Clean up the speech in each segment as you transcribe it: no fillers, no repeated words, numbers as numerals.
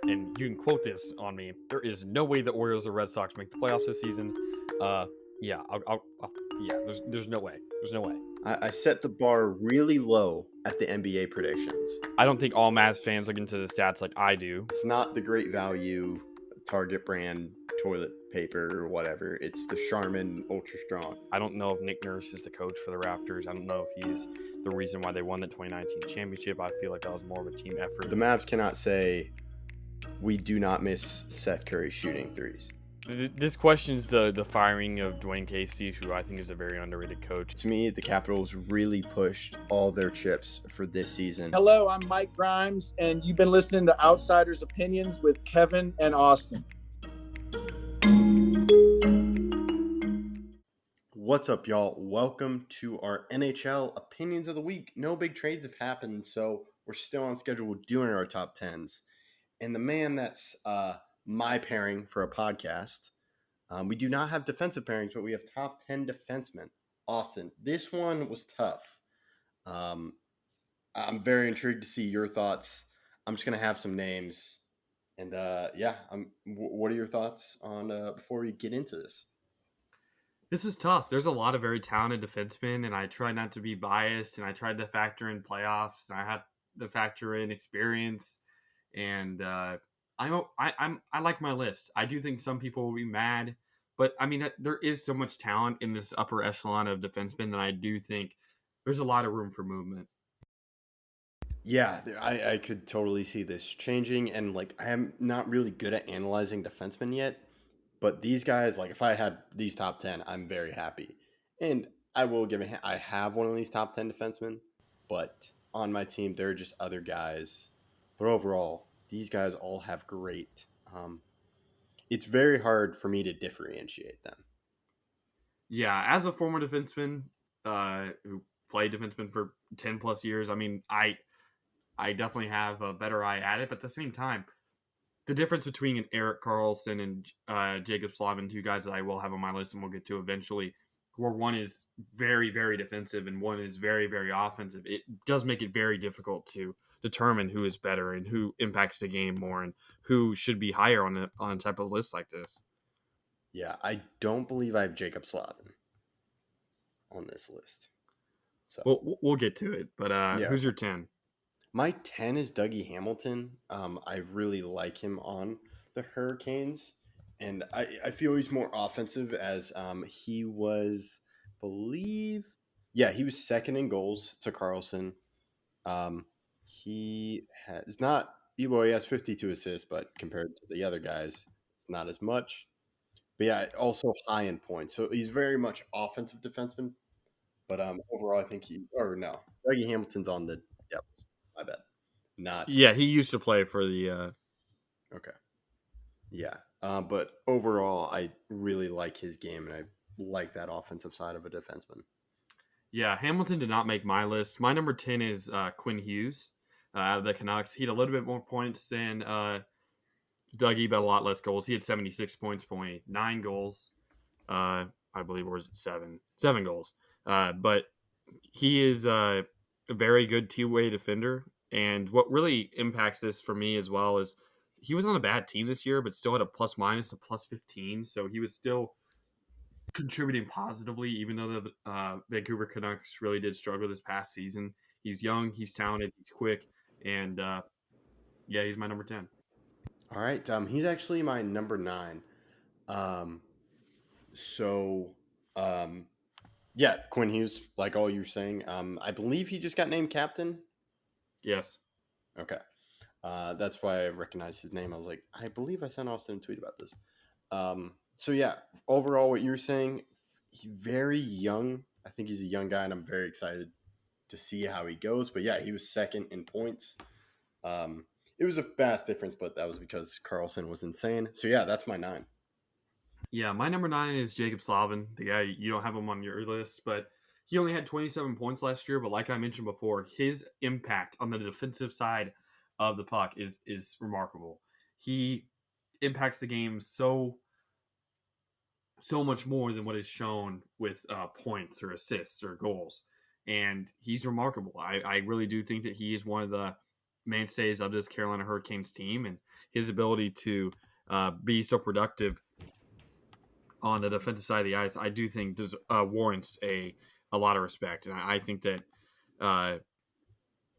and you can quote this on me. There is no way the Orioles or Red Sox make the playoffs this season. Uh, yeah, yeah. There's no way. There's no way. I set the bar really low at the NBA predictions. I don't think all Mavs fans look into the stats like I do. It's not the great value Target brand toilet paper or whatever. It's the Charmin Ultra Strong. I don't know if Nick Nurse is the coach for the Raptors. I don't know if he's the reason why they won the 2019 championship. I feel like that was more of a team effort. The Mavs cannot say we do not miss Seth Curry shooting threes. This questions the firing of Dwayne Casey, who I think is a very underrated coach. To me, the Capitals really pushed all their chips for this season. Hello, I'm Mike Grimes, and you've been listening to Outsiders Opinions with Kevin and Austin. What's up, y'all? Welcome to our NHL Opinions of the Week. No big trades have happened, so we're still on schedule doing our top 10s. And the man that's my pairing for a podcast, we do not have defensive pairings, but we have top 10 defensemen. Austin, this one was tough. I'm very intrigued to see your thoughts. I'm just going to have some names. And what are your thoughts on before we get into this? This is tough. There's a lot of very talented defensemen, and I try not to be biased, and I tried to factor in playoffs, and I had to factor in experience, and I like my list. I do think some people will be mad, but I mean there is so much talent in this upper echelon of defensemen that I do think there's a lot of room for movement. Yeah, I could totally see this changing, and like I am not really good at analyzing defensemen yet. But these guys, like if I had these top 10, I'm very happy. And I will give I have one of these top 10 defensemen, but on my team, there are just other guys. But overall, these guys all have great. It's very hard for me to differentiate them. Yeah, as a former defenseman who played defenseman for 10 plus years, I mean, I definitely have a better eye at it. But at the same time, the difference between an Erik Karlsson and Jacob Slavin, two guys that I will have on my list and we'll get to eventually, where one is very, very defensive and one is very, very offensive, it does make it very difficult to determine who is better and who impacts the game more and who should be higher on a type of list like this. Yeah, I don't believe I have Jacob Slavin on this list. So we'll get to it, but who's your 10? My 10 is Dougie Hamilton. I really like him on the Hurricanes. And I feel he's more offensive as he was, he was second in goals to Karlsson. He has 52 assists, but compared to the other guys, it's not as much. But yeah, also high in points. So he's very much offensive defenseman. But overall, I think Dougie Hamilton's on the depth. I bet. Not. Yeah, he used to play for the. Okay. Yeah. But overall, I really like his game, and I like that offensive side of a defenseman. Yeah, Hamilton did not make my list. My number 10 is Quinn Hughes out of the Canucks. He had a little bit more points than Dougie, but a lot less goals. He had 76 points, 9 goals. I believe, or was it 7? 7 goals. But he is a very good two-way defender. And what really impacts this for me as well is he was on a bad team this year, but still had a plus-minus of plus 15. So he was still contributing positively, even though the Vancouver Canucks really did struggle this past season. He's young, he's talented, he's quick, and he's my number 10. All right. He's actually my number 9. Quinn Hughes, like all you were saying, I believe he just got named captain. Yes. Okay. That's why I recognized his name. I was like, I believe I sent Austin a tweet about this. Overall, what you're saying, he's very young. I think he's a young guy, and I'm very excited to see how he goes. But yeah, he was second in points. It was a vast difference, but that was because Karlsson was insane. So yeah, that's my 9. Yeah, my number 9 is Jacob Slavin, the guy you don't have him on your list, but he only had 27 points last year. But like I mentioned before, his impact on the defensive side of the puck is remarkable. He impacts the game so much more than what is shown with points or assists or goals. And he's remarkable. I really do think that he is one of the mainstays of this Carolina Hurricanes team, and his ability to be so productive on the defensive side of the ice, I do think warrants a lot of respect. And I think that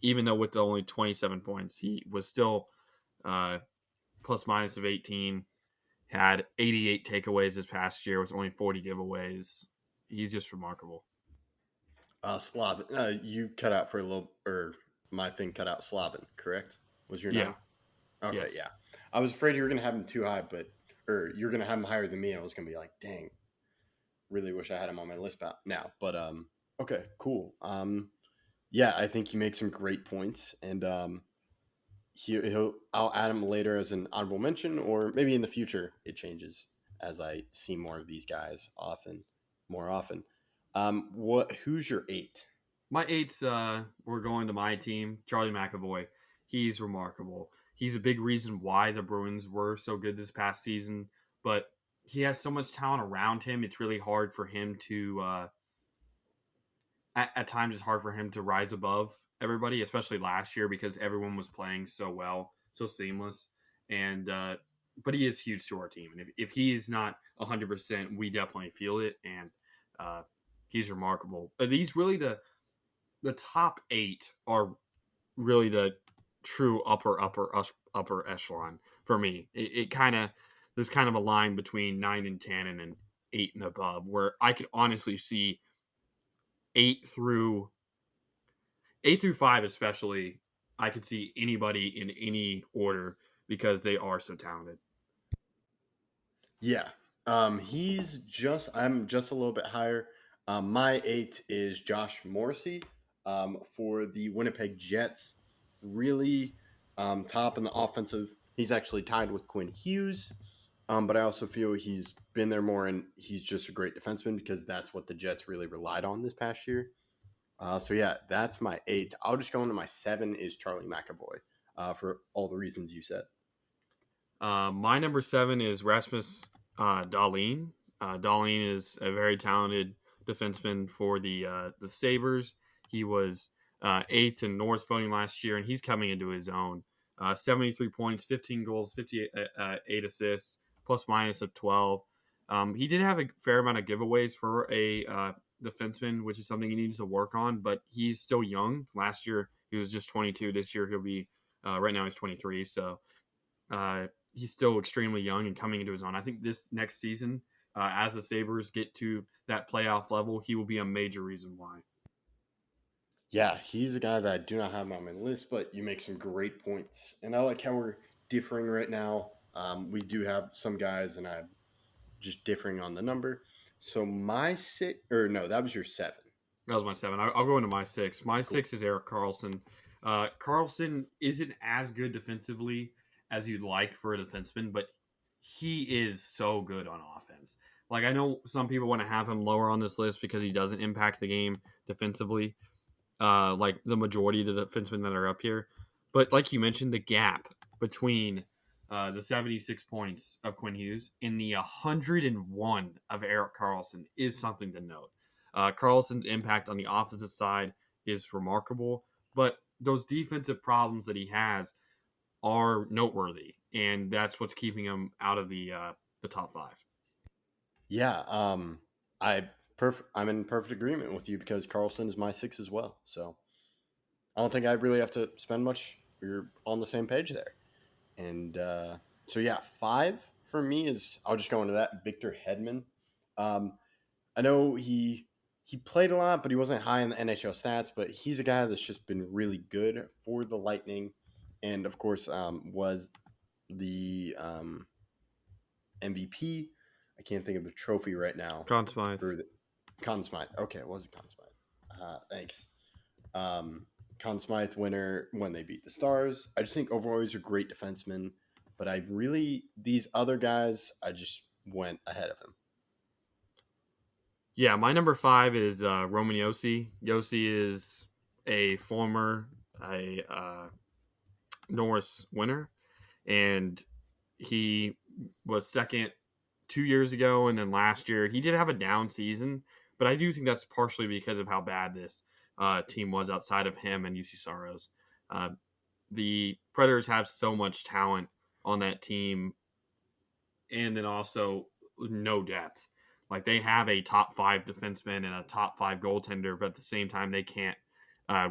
even though with only 27 points, he was still plus minus of 18, had 88 takeaways this past year with only 40 giveaways. He's just remarkable. Slavin, you cut out for a little, or my thing cut out. Slavin, correct? Was your name? Okay, Yes. yeah. I was afraid you were going to have him too high, or you're going to have him higher than me, and I was going to be like, dang, really wish I had him on my list now. But okay, cool. Yeah, I think he makes some great points, and I'll add him later as an honorable mention, or maybe in the future it changes as I see more of these guys more often. Who's your 8? My 8's we're going to my team, Charlie McAvoy. He's remarkable. He's a big reason why the Bruins were so good this past season, but he has so much talent around him. It's really hard for him to at times it's hard for him to rise above everybody, especially last year because everyone was playing so well, so seamless. And but he is huge to our team, and if he's not 100%, we definitely feel it. And he's remarkable. These really the top 8 are really the true upper echelon for me. It kind of there's kind of a line between 9 and 10, and then 8 and above, where I could honestly see 8 through 5, especially. I could see anybody in any order because they are so talented. Yeah. I'm just a little bit higher. My 8 is Josh Morrissey for the Winnipeg Jets. Really top in the offensive. He's actually tied with Quinn Hughes, but I also feel he's been there more, and he's just a great defenseman because that's what the Jets really relied on this past year. So yeah, that's my 8. I'll just go into my 7 is Charlie McAvoy for all the reasons you said. My number 7 is Rasmus Dahlin. Dahlin is a very talented defenseman for the Sabres. He was 8th in North voting last year, and he's coming into his own. 73 points, 15 goals, 58 assists, plus minus of 12. He did have a fair amount of giveaways for a defenseman, which is something he needs to work on, but he's still young. Last year, he was just 22. This year, he'll be, right now, he's 23. So he's still extremely young and coming into his own. I think this next season, as the Sabres get to that playoff level, he will be a major reason why. Yeah, he's a guy that I do not have on my list, but you make some great points. And I like how we're differing right now. We do have some guys, and I'm just differing on the number. So my 6, or no, that was your 7. That was my 7. I'll go into my 6. My 6 is Erik Karlsson. Karlsson isn't as good defensively as you'd like for a defenseman, but he is so good on offense. Like, I know some people want to have him lower on this list because he doesn't impact the game defensively, like the majority of the defensemen that are up here. But like you mentioned, the gap between the 76 points of Quinn Hughes and the 101 of Erik Karlsson is something to note. Karlsson's impact on the offensive side is remarkable, but those defensive problems that he has are noteworthy, and that's what's keeping him out of the top 5. Yeah, I'm in perfect agreement with you because Karlsson is my 6 as well. So I don't think I really have to spend much. We're on the same page there. And so yeah, 5 for me is, I'll just go into that, Victor Hedman. I know he played a lot, but he wasn't high in the NHL stats, but he's a guy that's just been really good for the Lightning. And of course, was the MVP. I can't think of the trophy right now. Conn Smythe. Conn Smythe. Okay, it was Conn Smythe. Thanks. Conn Smythe winner when they beat the Stars. I just think overall he's a great defenseman, but these other guys, I just went ahead of him. Yeah, my number 5 is Roman Josi. Josi is a former Norris winner, and he was second 2 years ago, and then last year he did have a down season, but I do think that's partially because of how bad this team was outside of him and UC Saros. the Predators have so much talent on that team, and then also no depth. Like they have a top 5 defenseman and a top 5 goaltender, but at the same time they can't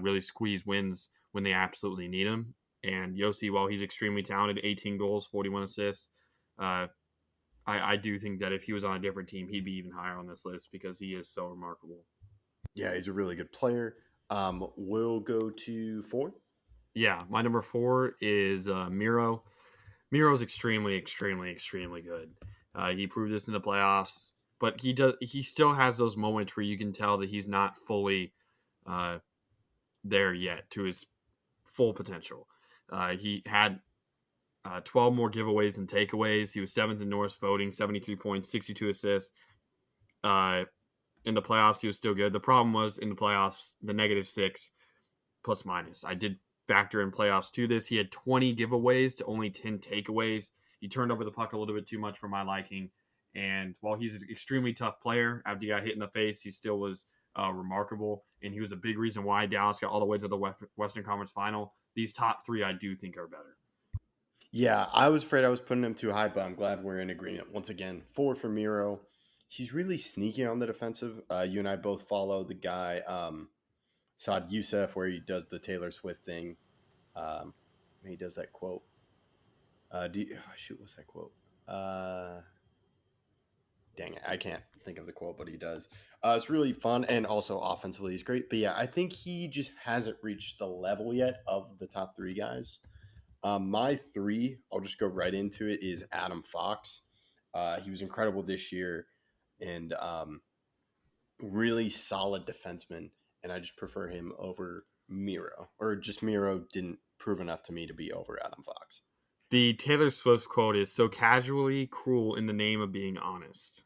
really squeeze wins when they absolutely need them. And Yossi, while he's extremely talented, 18 goals, 41 assists, I do think that if he was on a different team, he'd be even higher on this list because he is so remarkable. Yeah, he's a really good player. We'll go to 4. Yeah, my number 4 is Miro. Miro's extremely, extremely, extremely good. He proved this in the playoffs, but he still has those moments where you can tell that he's not fully there yet to his full potential. He had 12 more giveaways and takeaways. He was 7th in Norris voting, 73 points, 62 assists. In the playoffs, he was still good. The problem was in the playoffs, the -6 plus minus. I did factor in playoffs to this. He had 20 giveaways to only 10 takeaways. He turned over the puck a little bit too much for my liking. And while he's an extremely tough player, after he got hit in the face, he still was remarkable. And he was a big reason why Dallas got all the way to the Western Conference Final. These top 3, I do think, are better. Yeah, I was afraid I was putting him too high, but I'm glad we're in agreement. Once again, 4 for Miro. He's really sneaky on the defensive. You and I both follow the guy, Saad Youssef, where he does the Taylor Swift thing. He does that quote. What's that quote? Dang it, I can't think of the quote, but he does. It's really fun, and also offensively he's great. But yeah, I think he just hasn't reached the level yet of the top 3 guys. My 3, I'll just go right into it, is Adam Fox. He was incredible this year and really solid defenseman, and I just prefer him over Miro. Or just Miro didn't prove enough to me to be over Adam Fox. The Taylor Swift quote is so casually cruel in the name of being honest.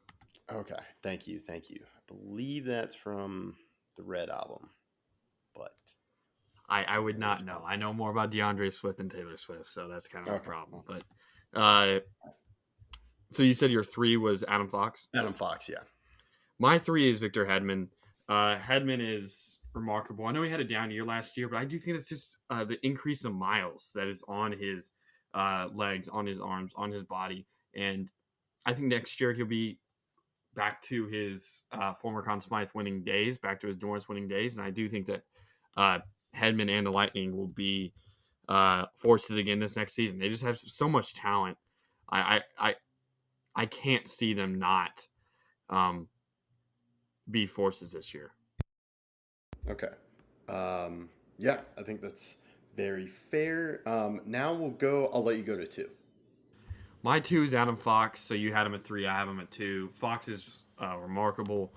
Okay, thank you. I believe that's from the Red album, but I would not know. I know more about DeAndre Swift than Taylor Swift, so that's kind of a problem. But so you said your 3 was Adam Fox? Adam Fox, yeah. My 3 is Victor Hedman. Hedman is remarkable. I know he had a down year last year, but I do think it's just the increase of miles that is on his legs, on his arms, on his body. And I think next year he'll be back to his former Conn Smythe winning days, back to his Norris winning days. And I do think that Hedman and the Lightning will be forces again this next season. They just have so much talent. I can't see them not be forces this year. Okay. Yeah, I think that's very fair. Now I'll let you go to 2. My 2 is Adam Fox. So you had him at 3. I have him at 2. Fox is remarkable.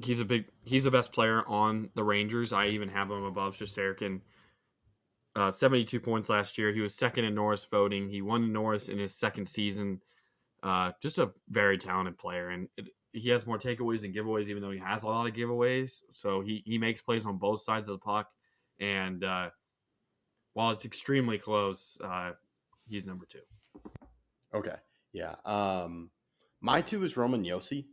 He's the best player on the Rangers. I even have him above Shesterkin. 72 points last year. He was 2nd in Norris voting. He won Norris in his 2nd season. Just a very talented player. And he has more takeaways than giveaways, even though he has a lot of giveaways. So he makes plays on both sides of the puck. And while it's extremely close, he's number 2. Okay. Yeah. My 2 is Roman Josi.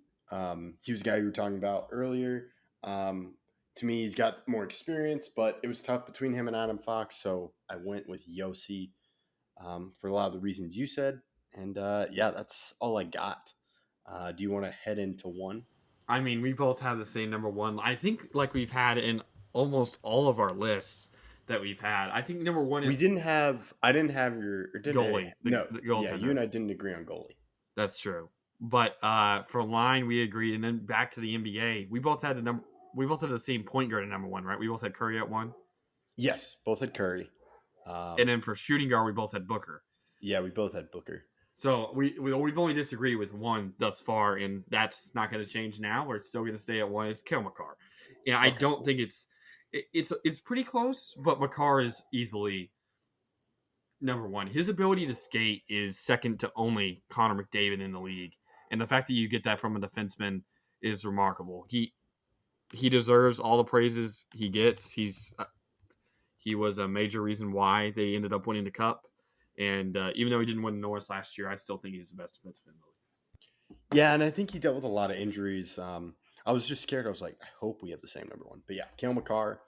He was the guy you were talking about earlier. To me, he's got more experience, but it was tough between him and Adam Fox, so I went with Josi for a lot of the reasons you said. And yeah, that's all I got. Do you want to head into 1? I mean, we both have the same number 1. I think like we've had in almost all of our lists that we've had. I think number 1 is... I didn't have your... goalie. The yeah, you and I didn't agree on goalie. That's true. But for line, we agreed. And then back to the NBA, we both had the same point guard at number 1, right? We both had Curry at 1. Yes, both had Curry. And then for shooting guard, we both had Booker. Yeah, we both had Booker. So we've only disagreed with 1 thus far, and that's not going to change now. We're still going to stay at 1. It's Cale Makar. And I don't think it's pretty close, but Makar is easily number 1. His ability to skate is second to only Connor McDavid in the league, and the fact that you get that from a defenseman is remarkable. He deserves all the praises he gets. He was a major reason why they ended up winning the cup. And even though he didn't win Norris last year, I still think he's the best defenseman in the league. Yeah, and I think he dealt with a lot of injuries. I was just scared. I was like, I hope we have the same number 1. But yeah, Cale Makar,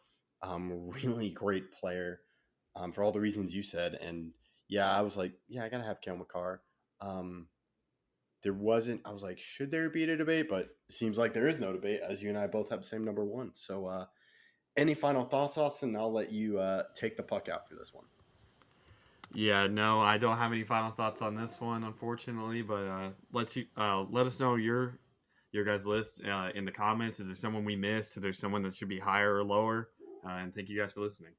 really great player. for all the reasons you said. And yeah, I was like, yeah, I gotta have Cale Makar. There wasn't. I was like, should there be a debate? But it seems like there is no debate, as you and I both have the same number one. So, any final thoughts, Austin? I'll let you take the puck out for this one. Yeah, no, I don't have any final thoughts on this one, unfortunately. But let us know your guys' list in the comments. Is there someone we missed? Is there someone that should be higher or lower? And thank you guys for listening.